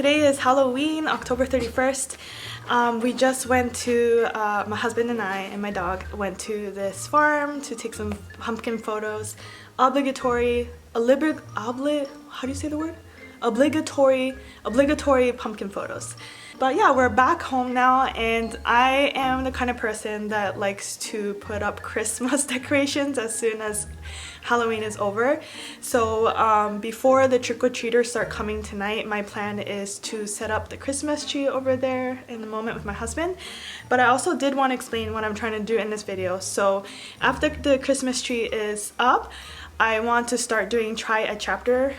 Today is Halloween, October 31st. We just went to, my husband and I and my dog went to this farm to take some pumpkin photos. How do you say the word? Obligatory pumpkin photos. But yeah, we're back home now, and I am the kind of person that likes to put up Christmas decorations as soon as Halloween is over. So before the trick-or-treaters start coming tonight, my plan is to set up the Christmas tree over there in a moment with my husband. But I also did want to explain what I'm trying to do in this video. So after the Christmas tree is up, I want to start doing try a chapter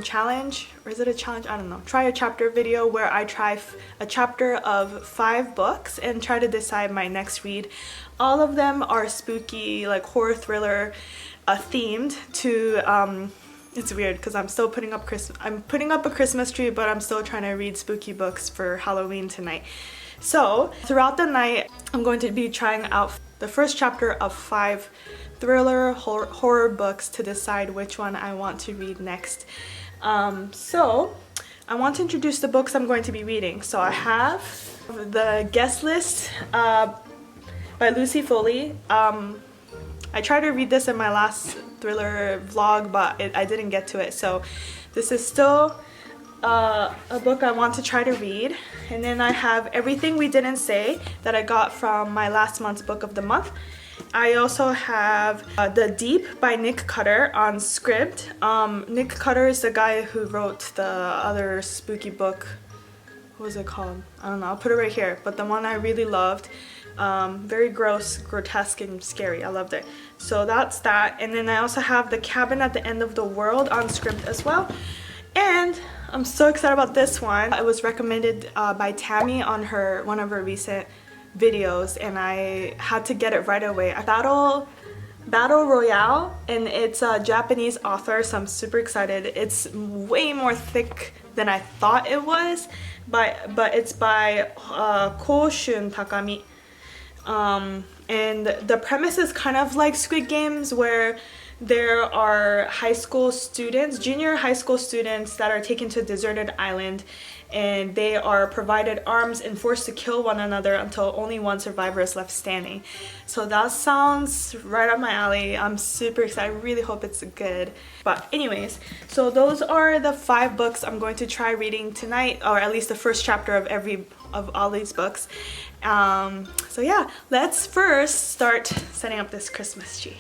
challenge, or is it a challenge? I don't know. Try a chapter video where I try a chapter of 5 books and try to decide my next read. All of them are spooky, like horror thriller themed to it's weird because I'm still putting up a Christmas tree, but I'm still trying to read spooky books for Halloween tonight. So throughout the night, I'm going to be trying out the first chapter of 5 thriller horror books to decide which one I want to read next. So I want to introduce the books I'm going to be reading. So I have The Guest List by Lucy Foley. I tried to read this in my last thriller vlog, but I didn't get to it. So this is still a book I want to try to read. And then I have Everything We Didn't Say that I got from my last month's book of the month. I also have The Deep by Nick Cutter on Scribd. Nick Cutter is the guy who wrote the other spooky book. What was it called? I don't know. I'll put it right here. But the one I really loved. Very gross, grotesque, and scary. I loved it. So that's that. And then I also have The Cabin at the End of the World on Scribd as well. And I'm so excited about this one. It was recommended by Tammy on one of her recent videos, and I had to get it right away. Battle Royale, and it's a Japanese author, so I'm super excited. It's way more thick than I thought it was, but it's by Koshun Takami. And the premise is kind of like Squid Games, where there are junior high school students that are taken to a deserted island, and they are provided arms and forced to kill one another until only one survivor is left standing. So that sounds right up my alley. I'm super excited. I really hope it's good. But anyways, so those are the 5 books I'm going to try reading tonight, or at least the first chapter of all these books. So yeah, let's first start setting up this Christmas tree.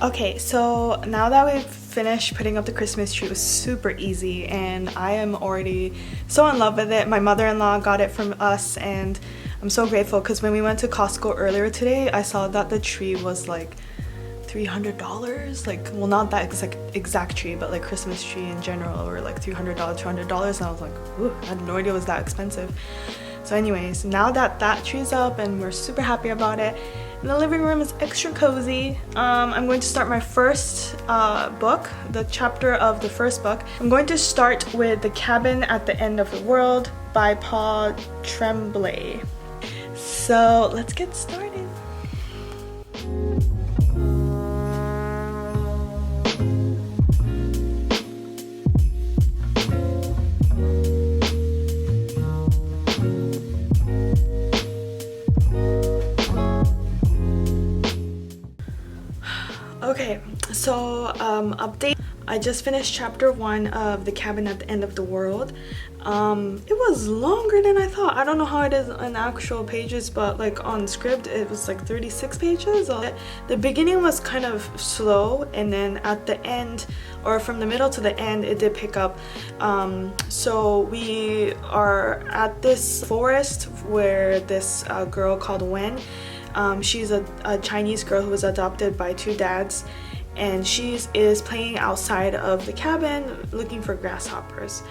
Okay, so now that we've finished putting up the Christmas tree, it was super easy, and I am already so in love with it. My mother-in-law got it from us, and I'm so grateful because when we went to Costco earlier today, I saw that the tree was like $300. Like, well, not that exact tree, but like Christmas tree in general were like $300, $200, and I was like, ooh, I had no idea it was that expensive. So anyways, now that tree's up and we're super happy about it, and the living room is extra cozy. I'm going to start my first book, the chapter of the first book. I'm going to start with The Cabin at the End of the World by Paul Tremblay. So let's get started. Okay, so update. I just finished chapter 1 of The Cabin at the End of the World. It was longer than I thought. I don't know how it is in actual pages, but like on script it was like 36 pages. The beginning was kind of slow, and then at the end, or from the middle to the end, it did pick up. So we are at this forest where this girl called Wen, she's a Chinese girl who was adopted by 2 dads, and she is playing outside of the cabin looking for grasshoppers.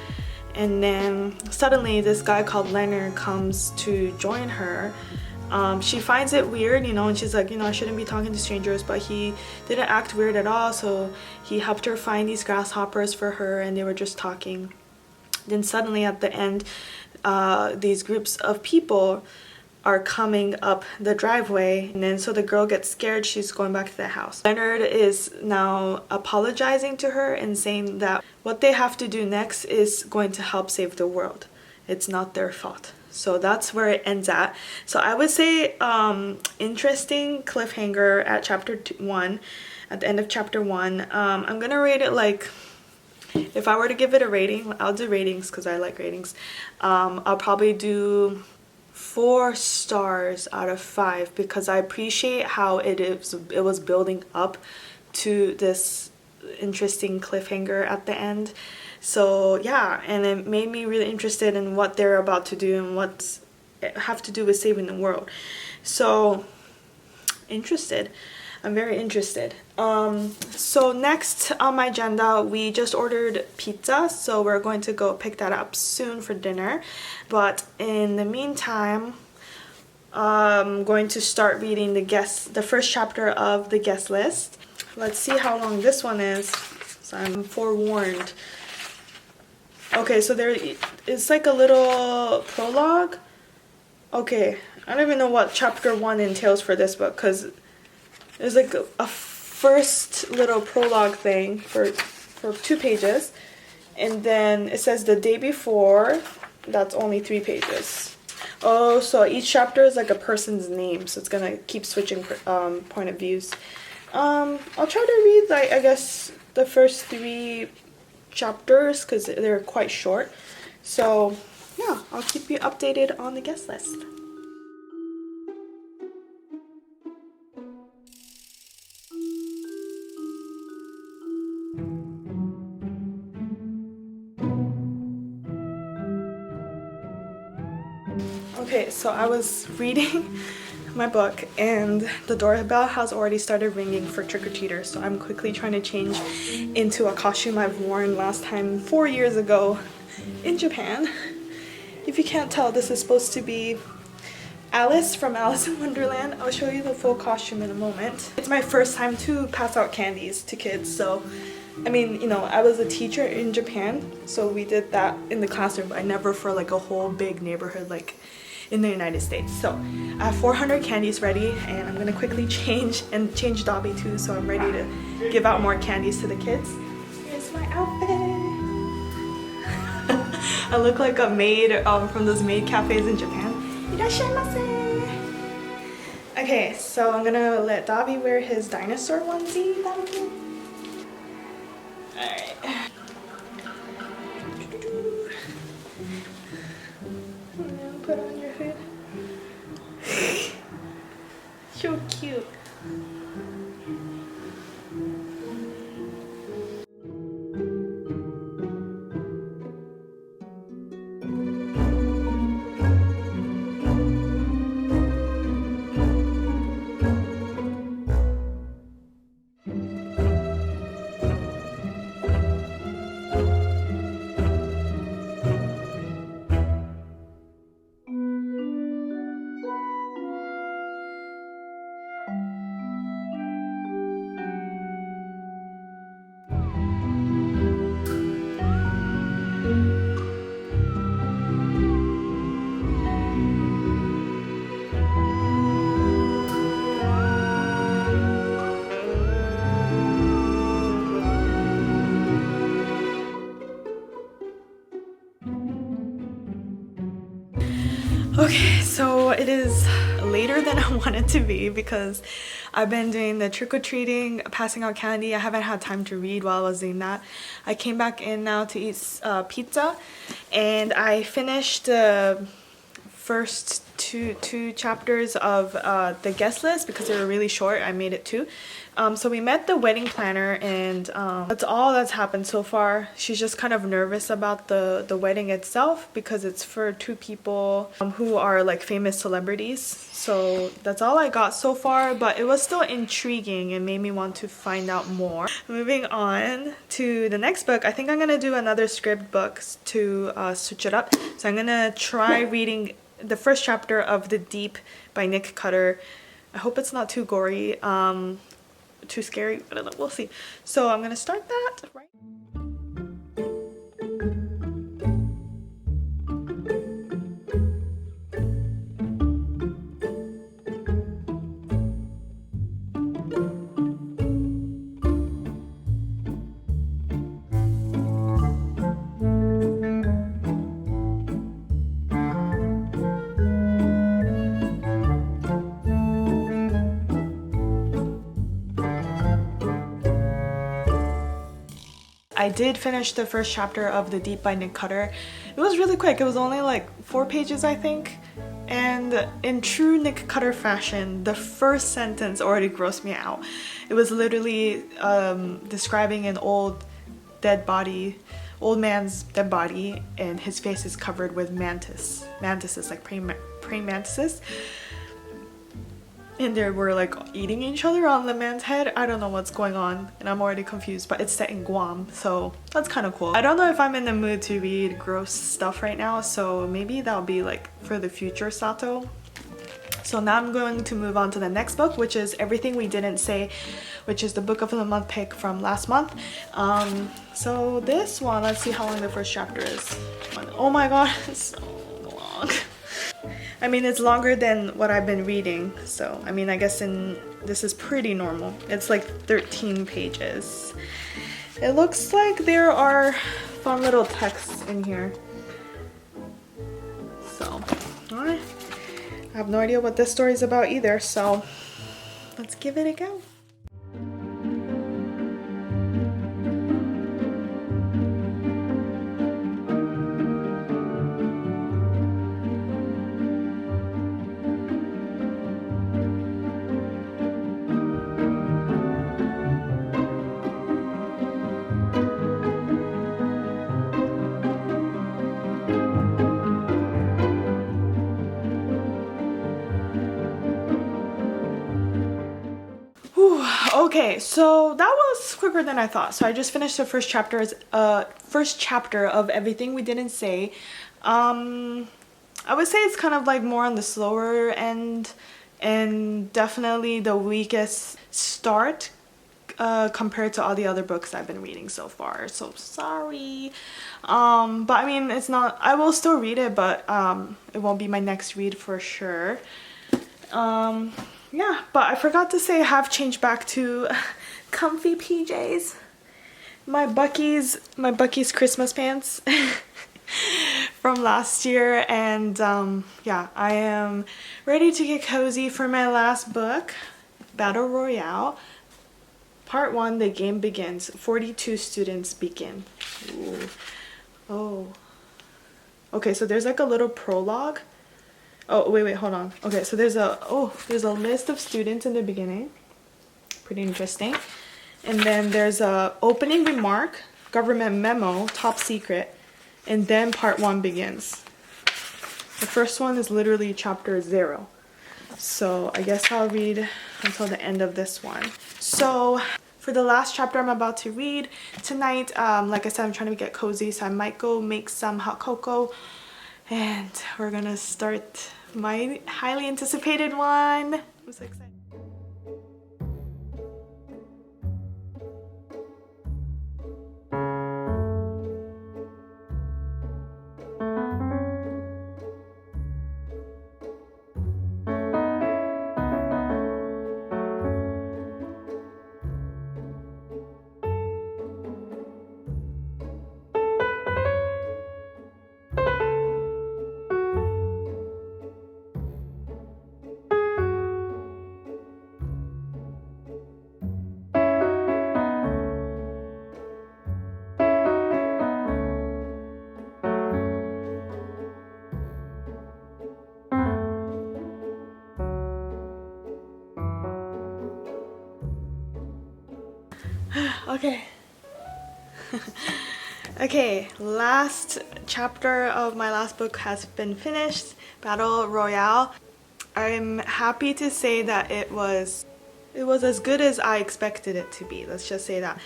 And then suddenly this guy called Leonard comes to join her. She finds it weird, you know, and she's like, you know, I shouldn't be talking to strangers, but he didn't act weird at all, so he helped her find these grasshoppers for her, and they were just talking. Then suddenly at the end, these groups of people are coming up the driveway, and then so the girl gets scared. She's going back to the house. Leonard is now apologizing to her and saying that what they have to do next is going to help save the world. It's not their fault. So that's where it ends at. So I would say interesting cliffhanger at chapter 1, at the end of chapter 1. I'm gonna rate it like, if I were to give it a rating, I'll do ratings because I like ratings. I'll probably do 4 stars out of 5 because I appreciate how it was building up to this interesting cliffhanger at the end. So yeah, and it made me really interested in what they're about to do and what it have to do with saving the world. So interested. I'm very interested. So next on my agenda, we just ordered pizza, so we're going to go pick that up soon for dinner. But in the meantime, I'm going to start reading the first chapter of the guest list. Let's see how long this one is, so I'm forewarned. Okay, so there it's like a little prologue. Okay, I don't even know what chapter 1 entails for this book, because there's like a first little prologue thing for 2 pages, and then it says the day before. That's only 3 pages. Oh, so each chapter is like a person's name, so it's gonna keep switching point of views. I'll try to read, like, I guess the first 3 chapters because they're quite short. So yeah, I'll keep you updated on the guest list. Okay, so I was reading my book and the doorbell has already started ringing for trick-or-treaters, so I'm quickly trying to change into a costume I've worn last time 4 years ago in Japan. If you can't tell, this is supposed to be Alice from Alice in Wonderland. I'll show you the full costume in a moment. It's my first time to pass out candies to kids, so I mean, you know, I was a teacher in Japan, so we did that in the classroom, but I never for like a whole big neighborhood like in the United States. So I have 400 candies ready, and I'm gonna quickly change Dobby too, so I'm ready to give out more candies to the kids. Here's my outfit. I look like a maid from those maid cafes in Japan. Irashaimase! Okay, so I'm gonna let Dobby wear his dinosaur onesie. Alright. Put on your hood. So cute. Okay, so it is later than I wanted to be because I've been doing the trick-or-treating, passing out candy. I haven't had time to read while I was doing that. I came back in now to eat pizza, and I finished the first two chapters of the guest list because they were really short. I made it 2. So we met the wedding planner, and that's all that's happened so far. She's just kind of nervous about the wedding itself because it's for 2 people who are like famous celebrities. So that's all I got so far, but it was still intriguing and made me want to find out more. Moving on to the next book, I think I'm gonna do another script book to switch it up. So I'm gonna try reading the first chapter of The Deep by Nick Cutter. I hope it's not too gory, too scary. I don't know, we'll see. So I'm gonna start that right. I did finish the first chapter of The Deep by Nick Cutter. It was really quick. It was only like 4 pages, I think. And in true Nick Cutter fashion, the first sentence already grossed me out. It was literally describing an old man's dead body, and his face is covered with mantises, like praying mantises. And they were like eating each other on the man's head. I don't know what's going on, and I'm already confused, but it's set in Guam, so that's kind of cool. I don't know if I'm in the mood to read gross stuff right now, so maybe that'll be like for the future Sato. So now I'm going to move on to the next book, which is Everything We Didn't Say, which is the book of the month pick from last month. So this one, let's see how long the first chapter is. Oh my god, it's so long. I mean, it's longer than what I've been reading, so I mean, I guess this is pretty normal. It's like 13 pages. It looks like there are fun little texts in here. So, alright. I have no idea what this story is about either, so let's give it a go. Okay, so that was quicker than I thought. So I just finished the first chapter of Everything We Didn't Say. I would say it's kind of like more on the slower end, and definitely the weakest start compared to all the other books I've been reading so far. So sorry. But I mean, it's not, I will still read it, but it won't be my next read for sure. Yeah, but I forgot to say I have changed back to comfy PJs. My Bucky's Christmas pants from last year, and yeah, I am ready to get cozy for my last book, Battle Royale. Part 1, the game begins. 42 students begin. Ooh. Oh. Okay, so there's like a little prologue. Oh, wait, hold on. Okay, so there's a list of students in the beginning. Pretty interesting. And then there's a opening remark, government memo, top secret, and then part 1 begins. The first one is literally chapter 0. So I guess I'll read until the end of this one. So for the last chapter I'm about to read tonight, like I said, I'm trying to get cozy, so I might go make some hot cocoa, and we're gonna start my highly anticipated one. I'm so excited. Okay. Okay, last chapter of my last book has been finished, Battle Royale. I'm happy to say that it was as good as I expected it to be. Let's just say that.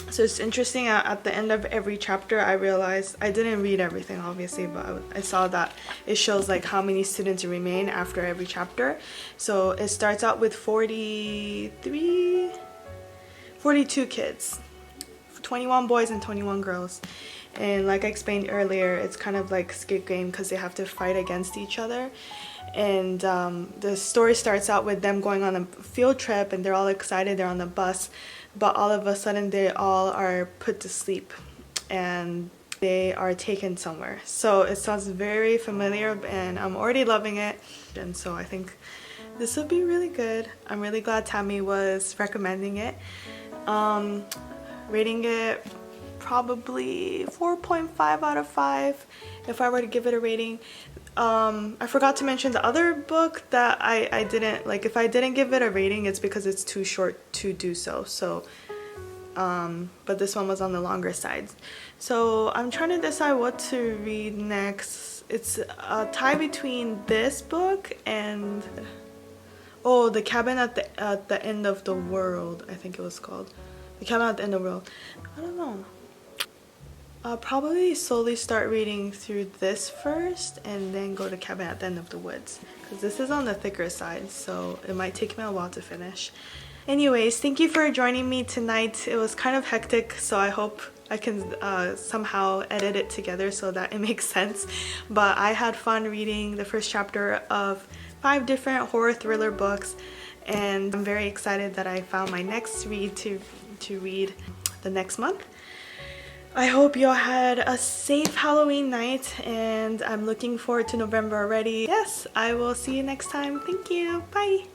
So it's interesting, at the end of every chapter I realized, I didn't read everything obviously, but I saw that it shows like how many students remain after every chapter. So it starts out with 42 kids, 21 boys and 21 girls. And like I explained earlier, it's kind of like Squid Game because they have to fight against each other. And the story starts out with them going on a field trip and they're all excited, they're on the bus, but all of a sudden they all are put to sleep and they are taken somewhere. So it sounds very familiar and I'm already loving it, and so I think this will be really good. I'm really glad Tammy was recommending it. Rating it probably 4.5 out of 5 if I were to give it a rating. I forgot to mention the other book that I didn't like. If I didn't give it a rating, it's because it's too short to do so. But this one was on the longer side. So I'm trying to decide what to read next. It's a tie between this book and The Cabin at the End of the World, I think it was called. The Cabin at the End of the World. I don't know. I'll probably slowly start reading through this first and then go to Cabin at the End of the Woods, because this is on the thicker side, so it might take me a while to finish. Anyways, thank you for joining me tonight. It was kind of hectic, so I hope I can somehow edit it together so that it makes sense. But I had fun reading the first chapter of 5 different horror thriller books, and I'm very excited that I found my next read to read the next month. I hope y'all had a safe Halloween night, and I'm looking forward to November already. Yes, I will see you next time. Thank you. Bye.